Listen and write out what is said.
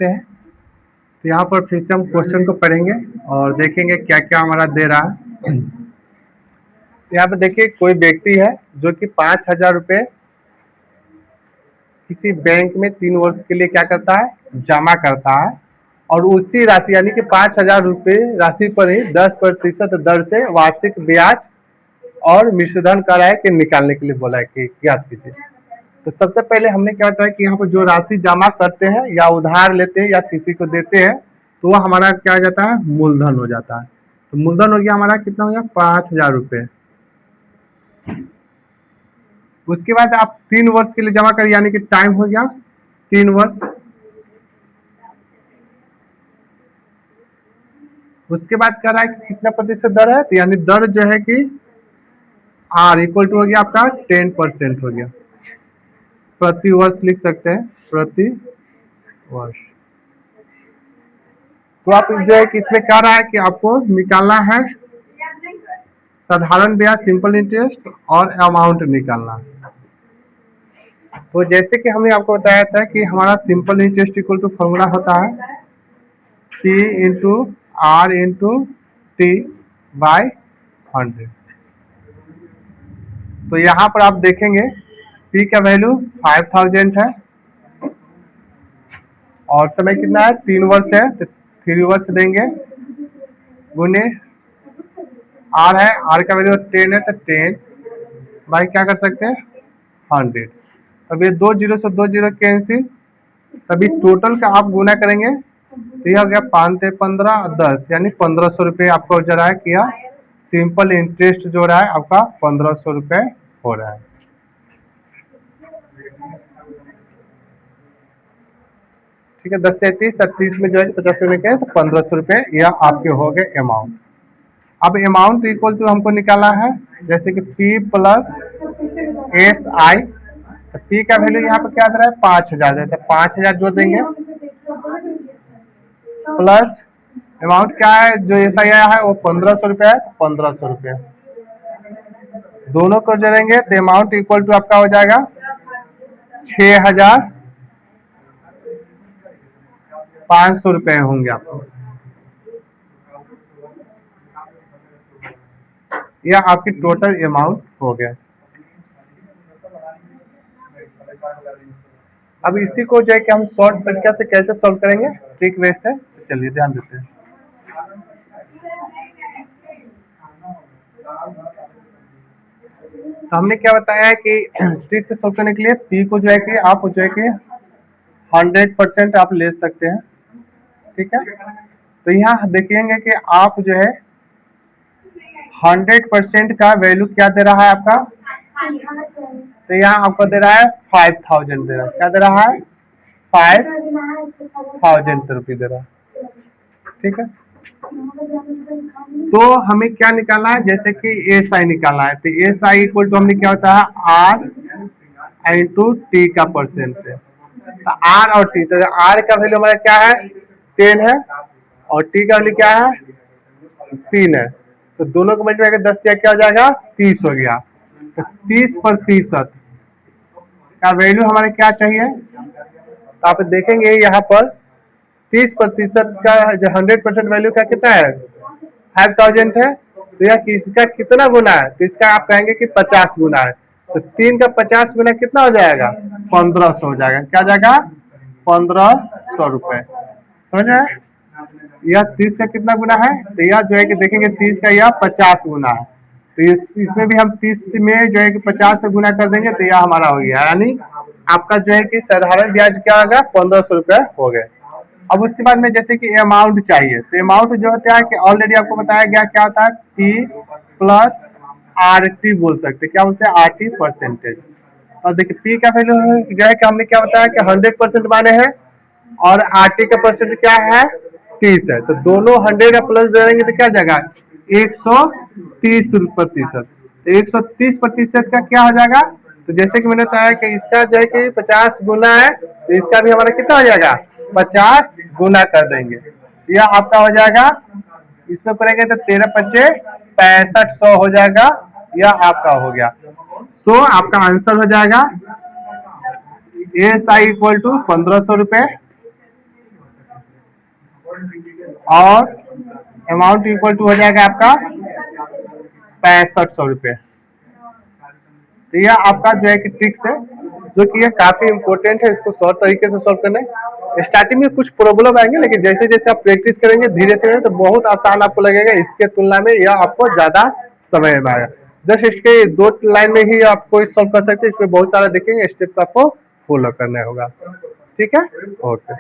हैं। तो यहाँ पर फिर से हम क्वेश्चन को पढ़ेंगे और देखेंगे क्या क्या हमारा दे रहा है। यहाँ पे देखिए कोई व्यक्ति है जो कि 5,000 रुपये किसी बैंक में 3 वर्ष के लिए क्या करता है, जमा करता है और उसी राशि यानी कि 5,000 रुपये राशि पर ही 10% दर से वार्षिक ब्याज और मिश्रधन करा है कि निकालने के लिए बोला है कि ज्ञात कीजिए। तो सबसे पहले हमने क्या होता है कि यहाँ पर जो राशि जमा करते हैं या उधार लेते हैं या किसी को देते हैं तो वह हमारा क्या हो जाता है, मूलधन हो जाता है। तो मूलधन हो गया हमारा कितना हो गया, 5,000 रुपये। उसके बाद आप 3 वर्ष के लिए जमा करिए यानी कि टाइम हो गया 3 वर्ष। उसके बाद कह रहा है कि कितना प्रतिशत दर है, तो यानी दर जो है कि R इक्वल टू हो गया आपका 10% हो गया। प्रति वर्ष लिख सकते हैं, प्रति वर्ष। तो आप जो है कि इसमें कह रहा है कि आपको निकालना है साधारण ब्याज सिंपल इंटरेस्ट और अमाउंट निकालना। तो जैसे कि हमने आपको बताया था कि हमारा simple interest equal to formula होता है P into R into T by 100। तो यहाँ पर आप देखेंगे P का वैल्यू 5,000 है और समय कितना है, 3 वर्ष है, तो 3 वर्ष देंगे गुने R है, R का वैल्यू 10 है तो 10 बाई क्या कर सकते हैं 100। अब ये 2 जीरो से 2 जीरो कैंसिल, तब इस टोटल का आप गुना करेंगे तो यह हो गया 5 से 15 10 यानी 1,500 रुपये आपको जो रहा है किया सिंपल इंटरेस्ट जो रहा है आपका 1,500 रुपये हो रहा है। ठीक है, 10 33 37 में जो है 50 रुपये के तो 1,500 रुपये यह आपके हो गए अमाउंट। अब अमाउंट इक्वल टू हमको निकाला है जैसे कि P प्लस SI। तो P का वैल्यू यहाँ पर क्या दे रहा है 5,000 है, तो 5,000 जोड़ देंगे प्लस अमाउंट क्या है जो SI आया है वो 1,500 रुपये है, 1,500 रुपये दोनों को जोड़ेंगे तो अमाउंट इक्वल टू आपका हो जाएगा 6,500 रुपये होंगे आपको। यह आपकी टोटल अमाउंट हो गया। अब इसी को जो है कि हम शॉर्ट तरीके से कैसे सॉल्व करेंगे ट्रिक वे से, चलिए ध्यान देते हैं। तो हमने क्या बताया है कि ट्रिक से सॉल्व करने के लिए P को जो है कि आप जो है कि 100% आप ले सकते हैं। ठीक है, तो यहाँ देखेंगे कि आप जो है 100% का वैल्यू क्या दे रहा है आपका, तो यहाँ आपको दे रहा है 5,000 दे रहा है, क्या दे रहा है 5,000 रुपये दे रहा है। ठीक है, तो हमें क्या निकालना है जैसे कि SI निकालना है, तो SI इक्वल टू हमने क्या होता है R इंटू T का परसेंट है। तो R और T, तो R का वैल्यू हमारा क्या है 10 है और T का वैल्यू क्या है 3 है, तो दोनों को मल्टीप्लाई करके 10 दिया क्या हो जाएगा 30 हो गया। तो 30% का वैल्यू हमारे क्या चाहिए, तो आप देखेंगे यहाँ पर 30% का जो 100% वैल्यू का कितना है 5,000 है, तो यह इसका कितना गुना है, तो इसका आप कहेंगे कि 50 गुना है, तो 3 का 50 गुना कितना हो जाएगा 1,500 हो जाएगा, क्या जाएगा 1,500 रुपये। समझ रहे हैं, यह 30 का कितना गुना है, तो यह जो है कि देखेंगे 30 का यह 50 गुना है, तो इसमें भी हम 30 में जो है कि 50 से गुना कर देंगे तो यह हमारा हो गया, यानी आपका जो है कि साधारण ब्याज क्या होगा 1,500 रुपये हो गए। अब उसके बाद में जैसे कि अमाउंट चाहिए, तो अमाउंट जो होता है कि ऑलरेडी आपको बताया गया क्या होता है P प्लस RT बोल सकते, क्या बोलते हैं RT परसेंटेज। और देखिए P का वैल्यू जो है कि हमने क्या बताया कि 100% माने हैं और RT का परसेंट क्या है 30 है, तो दोनों 100 का प्लस दे देंगे तो क्या जाएगा 130%। तो 130% का क्या हो जाएगा, तो जैसे कि मैंने बताया कि इसका जो है कि 50 गुना है, तो इसका भी हमारा कितना हो जाएगा 50 गुना कर देंगे, यह आपका हो जाएगा, इसमें करेंगे तो 13 पच्चे 6500 हो जाएगा, यह आपका हो गया। सो आपका आंसर हो जाएगा SI इक्वल टू 1,500 रुपये और अमाउंट इक्वल टू हो जाएगा आपका 6500 रुपये। तो यह आपका जो है कि ट्रिक्स है, जो कि ये काफी इंपॉर्टेंट है, इसको शॉर्ट तरीके से सॉल्व करना है। स्टार्टिंग में कुछ प्रॉब्लम आएंगे, लेकिन जैसे जैसे आप प्रैक्टिस करेंगे धीरे से तो बहुत आसान आपको लगेगा। इसके तुलना में यह आपको ज्यादा समय में आएगा। जस्ट इसके 2 लाइन में ही आपको सॉल्व कर सकते हैं। इसमें बहुत सारा देखेंगे स्टेप आपको फॉलो करना होगा। ठीक है, ओके।